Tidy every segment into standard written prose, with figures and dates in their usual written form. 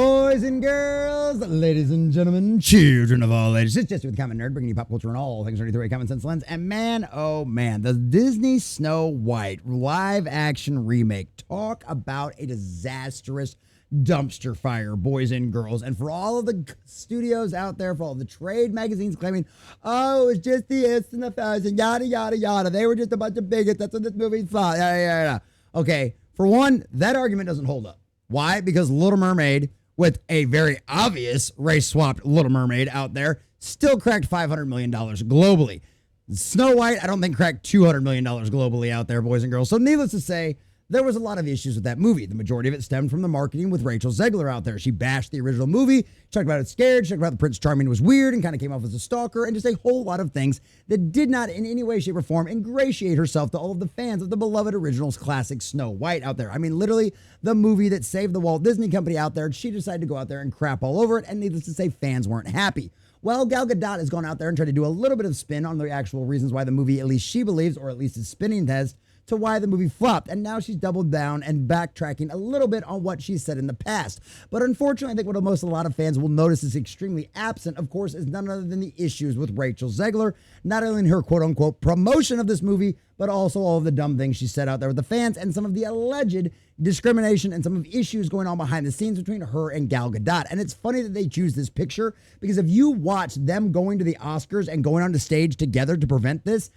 Boys and girls, ladies and gentlemen, children of all ages, it's Jesse with the Common Nerd, bringing you pop culture and all things ready through a common sense lens. And man, oh man, the Disney Snow White live action remake. Talk about a disastrous dumpster fire, boys and girls. And for all of the studios out there, for all the trade magazines claiming, oh, it's just the ifs and the thous and yada, yada, yada. They were just a bunch of bigots. That's what this movie thought. Yada, yada. Okay, for one, that argument doesn't hold up. Why? Because Little Mermaid, with a very obvious race-swapped Little Mermaid out there, still cracked $500 million globally. Snow White, I don't think cracked $200 million globally out there, boys and girls. So needless to say, there was a lot of issues with that movie. The majority of it stemmed from the marketing with Rachel Zegler out there. She bashed the original movie, she talked about it scared, she talked about the Prince Charming was weird and kind of came off as a stalker, and just a whole lot of things that did not in any way, shape, or form ingratiate herself to all of the fans of the beloved originals classic Snow White out there. I mean, literally, the movie that saved the Walt Disney Company out there, she decided to go out there and crap all over it, and needless to say, fans weren't happy. Well, Gal Gadot has gone out there and tried to do a little bit of spin on the actual reasons why the movie, at least she believes, or at least is spinning test, to why the movie flopped, and now she's doubled down and backtracking a little bit on what she said in the past. But unfortunately, I think what a lot of fans will notice is extremely absent, of course, is none other than the issues with Rachel Zegler, not only in her quote-unquote promotion of this movie, but also all of the dumb things she said out there with the fans and some of the alleged discrimination and some of the issues going on behind the scenes between her and Gal Gadot. And it's funny that they choose this picture, because if you watch them going to the Oscars and going on the stage together to prevent this,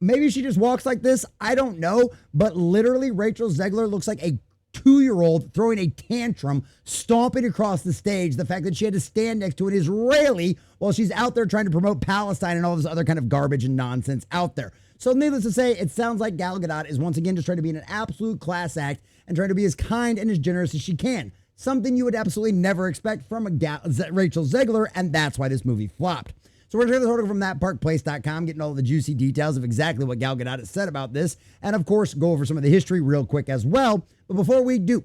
maybe she just walks like this, I don't know, but literally Rachel Zegler looks like a 2-year-old throwing a tantrum, stomping across the stage. The fact that she had to stand next to an Israeli while she's out there trying to promote Palestine and all this other kind of garbage and nonsense out there. So needless to say, it sounds like Gal Gadot is once again just trying to be an absolute class act and trying to be as kind and as generous as she can. Something you would absolutely never expect from Rachel Zegler, and that's why this movie flopped. So we're going to share this article from thatparkplace.com, getting all the juicy details of exactly what Gal Gadot has said about this, and of course, go over some of the history real quick as well. But before we do,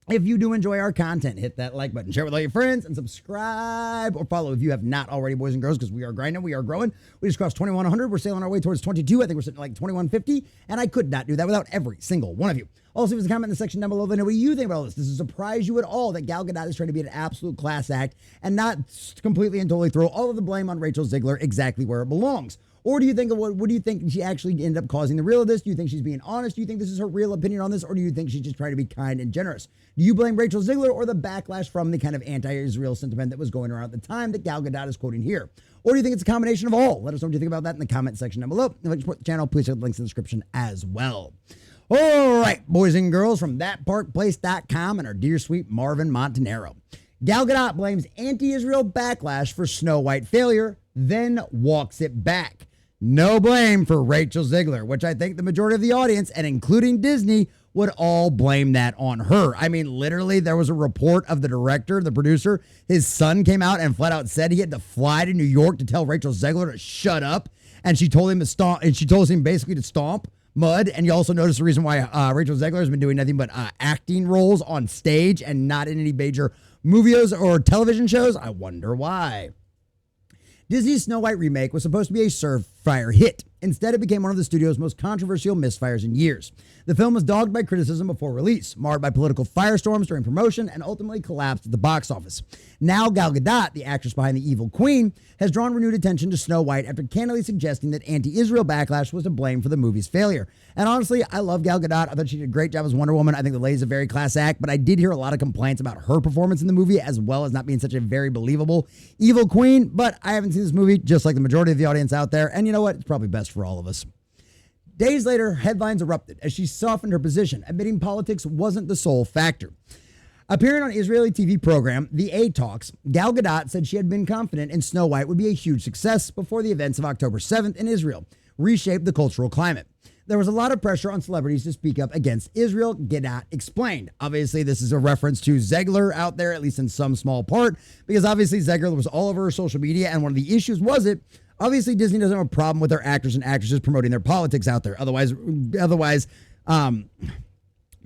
if you do enjoy our content, hit that like button, share with all your friends, and subscribe or follow if you have not already, boys and girls, because we are grinding, we are growing. We just crossed 2,100. We're sailing our way towards 22. I think we're sitting at like 2,150, and I could not do that without every single one of you. Also, leave us a comment in the section down below. Let me know what you think about all this. Does it surprise you at all that Gal Gadot is trying to be an absolute class act and not completely and totally throw all of the blame on Rachel Zegler exactly where it belongs? Or do you think, what do you think she actually ended up causing the real of this? Do you think she's being honest? Do you think this is her real opinion on this? Or do you think she's just trying to be kind and generous? Do you blame Rachel Zegler or the backlash from the kind of anti-Israel sentiment that was going around at the time that Gal Gadot is quoting here? Or do you think it's a combination of all? Let us know what you think about that in the comment section down below. And if you support the channel, please check the links in the description as well. All right, boys and girls, from thatparkplace.com and our dear sweet Marvin Montanaro. Gal Gadot blames anti-Israel backlash for Snow White failure, then walks it back. No blame for Rachel Zegler, which I think the majority of the audience, and including Disney, would all blame that on her. I mean, literally, there was a report of the director, the producer. His son came out and flat out said he had to fly to New York to tell Rachel Zegler to shut up. And she told him to stomp, and she told him basically to stomp mud. And you also notice the reason why Rachel Zegler has been doing nothing but acting roles on stage and not in any major movies or television shows. I wonder why. Disney's Snow White remake was supposed to be a surefire hit. Instead, it became one of the studio's most controversial misfires in years. The film was dogged by criticism before release, marred by political firestorms during promotion, and ultimately collapsed at the box office. Now, Gal Gadot, the actress behind the evil queen, has drawn renewed attention to Snow White after candidly suggesting that anti-Israel backlash was to blame for the movie's failure. And honestly, I love Gal Gadot. I thought she did a great job as Wonder Woman. I think the lady's a very class act, but I did hear a lot of complaints about her performance in the movie, as well as not being such a very believable evil queen. But I haven't seen this movie, just like the majority of the audience out there, and you know what? It's probably best for all of us. Days later, headlines erupted as she softened her position, admitting politics wasn't the sole factor. Appearing on Israeli TV program The A Talks, Gal Gadot said she had been confident in Snow White would be a huge success before the events of October 7th in Israel reshaped the cultural climate. There was a lot of pressure on celebrities to speak up against Israel, Gadot explained. Obviously, this is a reference to Zegler out there, at least in some small part, because obviously Zegler was all over her social media, and one of the issues was it. Obviously, Disney doesn't have a problem with their actors and actresses promoting their politics out there. Otherwise,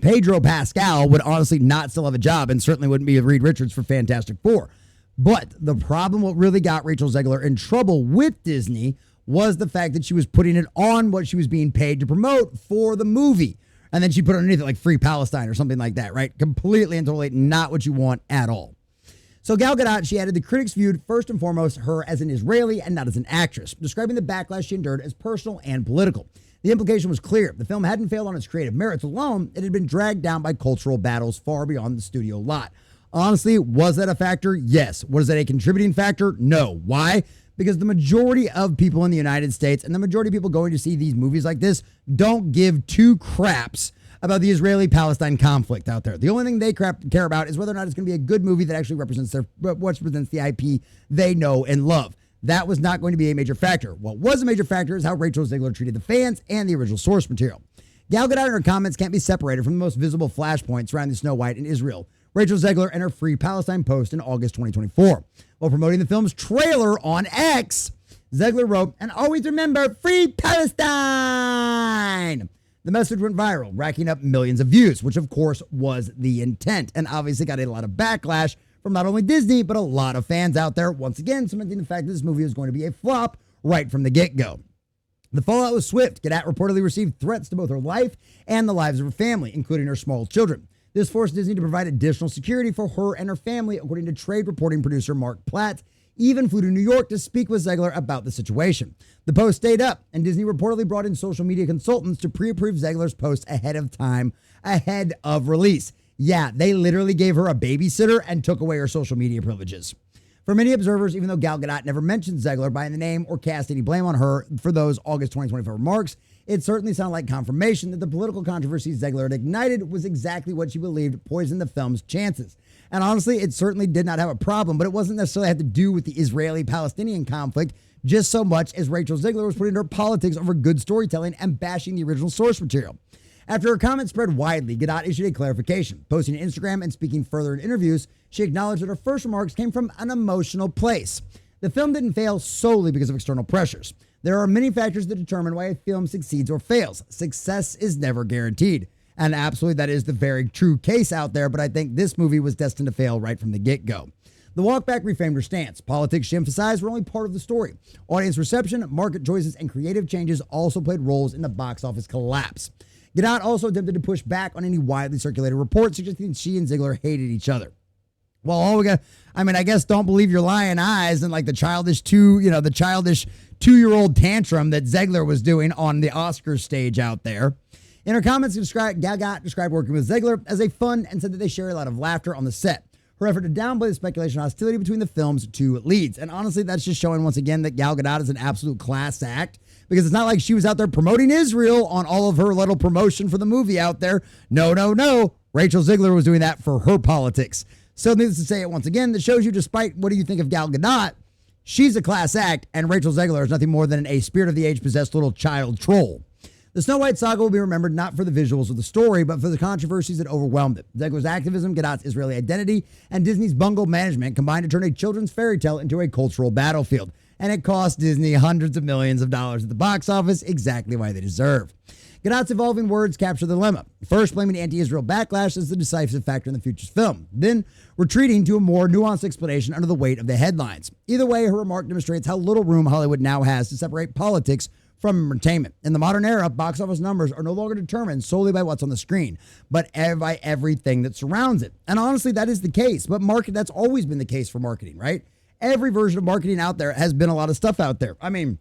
Pedro Pascal would honestly not still have a job and certainly wouldn't be with Reed Richards for Fantastic Four. But the problem, what really got Rachel Zegler in trouble with Disney was the fact that she was putting it on what she was being paid to promote for the movie. And then she put underneath it like Free Palestine or something like that, right? Completely and totally not what you want at all. So Gal Gadot, she added, the critics viewed first and foremost her as an Israeli and not as an actress, describing the backlash she endured as personal and political. The implication was clear. The film hadn't failed on its creative merits alone. It had been dragged down by cultural battles far beyond the studio lot. Honestly, was that a factor? Yes. Was that a contributing factor? No. Why? Because the majority of people in the United States and the majority of people going to see these movies like this don't give two craps about the Israeli-Palestine conflict out there. The only thing they care about is whether or not it's going to be a good movie that actually represents the IP they know and love. That was not going to be a major factor. What was a major factor is how Rachel Zegler treated the fans and the original source material. Gal Gadot and her comments can't be separated from the most visible flashpoints surrounding Snow White and Israel. Rachel Zegler and her Free Palestine post in August 2024. While promoting the film's trailer on X, Zegler wrote, "And always remember, Free Palestine!" The message went viral, racking up millions of views, which of course was the intent, and obviously got a lot of backlash from not only Disney, but a lot of fans out there, once again cementing the fact that this movie was going to be a flop right from the get-go. The fallout was swift. Gadot reportedly received threats to both her life and the lives of her family, including her small children. This forced Disney to provide additional security for her and her family, according to trade reporting producer Mark Platt. Even flew to New York to speak with Zegler about the situation. The post stayed up, and Disney reportedly brought in social media consultants to pre-approve Zegler's post ahead of release. Yeah, they literally gave her a babysitter and took away her social media privileges. For many observers, even though Gal Gadot never mentioned Zegler by the name or cast any blame on her for those August 2024 remarks, it certainly sounded like confirmation that the political controversy Zegler had ignited was exactly what she believed poisoned the film's chances. And honestly, it certainly did not have a problem, but it wasn't necessarily had to do with the Israeli-Palestinian conflict just so much as Rachel Zegler was putting her politics over good storytelling and bashing the original source material. After her comments spread widely, Gadot issued a clarification. Posting on Instagram and speaking further in interviews, she acknowledged that her first remarks came from an emotional place. The film didn't fail solely because of external pressures. There are many factors that determine why a film succeeds or fails. Success is never guaranteed. And absolutely, that is the very true case out there, but I think this movie was destined to fail right from the get-go. The walkback reframed her stance. Politics she emphasized were only part of the story. Audience reception, market choices, and creative changes also played roles in the box office collapse. Gadot also attempted to push back on any widely circulated reports suggesting she and Zegler hated each other. Well, I guess don't believe your lying eyes and like the childish 2-year-old tantrum that Zegler was doing on the Oscars stage out there. In her comments, Gal Gadot described working with Zegler as a fun and said that they share a lot of laughter on the set. Her effort to downplay the speculation and hostility between the film's two leads. And honestly, that's just showing once again that Gal Gadot is an absolute class act, because it's not like she was out there promoting Israel on all of her little promotion for the movie out there. No. Rachel Zegler was doing that for her politics. So needless to say it once again, that shows you, despite what do you think of Gal Gadot, she's a class act, and Rachel Zegler is nothing more than a spirit of the age possessed little child troll. The Snow White saga will be remembered not for the visuals of the story, but for the controversies that overwhelmed it. Zegler's activism, Gadot's Israeli identity, and Disney's bungled management combined to turn a children's fairy tale into a cultural battlefield. And it cost Disney hundreds of millions of dollars at the box office, exactly why they deserve. Gadot's evolving words capture the dilemma. First, blaming anti-Israel backlash as the decisive factor in the future's film. Then, retreating to a more nuanced explanation under the weight of the headlines. Either way, her remark demonstrates how little room Hollywood now has to separate politics from entertainment. In the modern era, box office numbers are no longer determined solely by what's on the screen, but by everything that surrounds it. And honestly, that is the case. But that's always been the case for marketing, right? Every version of marketing out there has been a lot of stuff out there. I mean,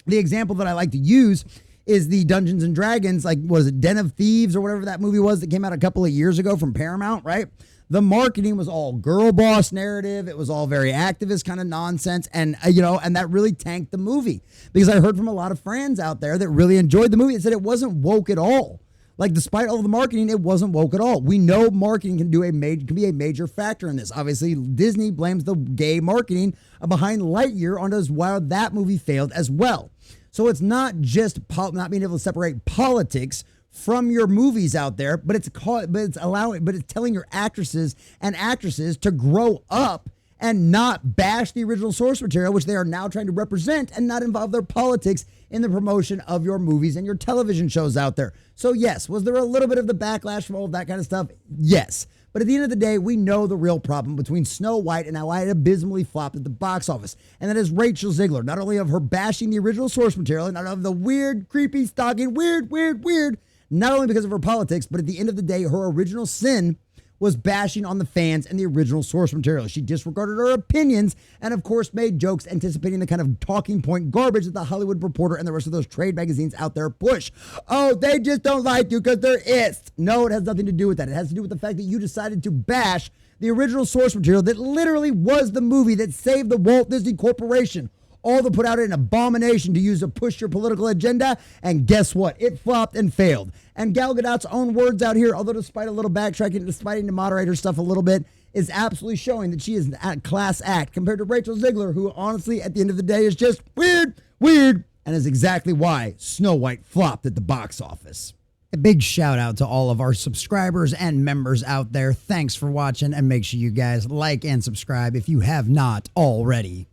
the example that I like to use is the Dungeons and Dragons, was it Den of Thieves or whatever that movie was that came out a couple of years ago from Paramount, right? The marketing was all girl boss narrative. It was all very activist kind of nonsense. And, and that really tanked the movie, because I heard from a lot of friends out there that really enjoyed the movie and said it wasn't woke at all. Despite all the marketing, it wasn't woke at all. We know marketing can be a major factor in this. Obviously, Disney blames the gay marketing behind Lightyear on as why that movie failed as well. So it's not just not being able to separate politics from your movies out there, but it's telling your actresses to grow up and not bash the original source material, which they are now trying to represent, and not involve their politics in the promotion of your movies and your television shows out there. So yes, was there a little bit of the backlash from all of that kind of stuff? Yes. But at the end of the day, we know the real problem between Snow White and how it abysmally flopped at the box office. And that is Rachel Zegler, not only of her bashing the original source material, and not of the weird, creepy, stalking, weird, not only because of her politics, but at the end of the day, her original sin was bashing on the fans and the original source material. She disregarded her opinions and, of course, made jokes anticipating the kind of talking point garbage that the Hollywood Reporter and the rest of those trade magazines out there push. Oh, they just don't like you because they're ists. No, it has nothing to do with that. It has to do with the fact that you decided to bash the original source material that literally was the movie that saved the Walt Disney Corporation. All to put out an abomination to use to push your political agenda, and guess what? It flopped and failed. And Gal Gadot's own words out here, although despite a little backtracking, despite to moderate her stuff a little bit, is absolutely showing that she is a class act compared to Rachel Zegler, who honestly, at the end of the day, is just weird, and is exactly why Snow White flopped at the box office. A big shout out to all of our subscribers and members out there. Thanks for watching, and make sure you guys like and subscribe if you have not already.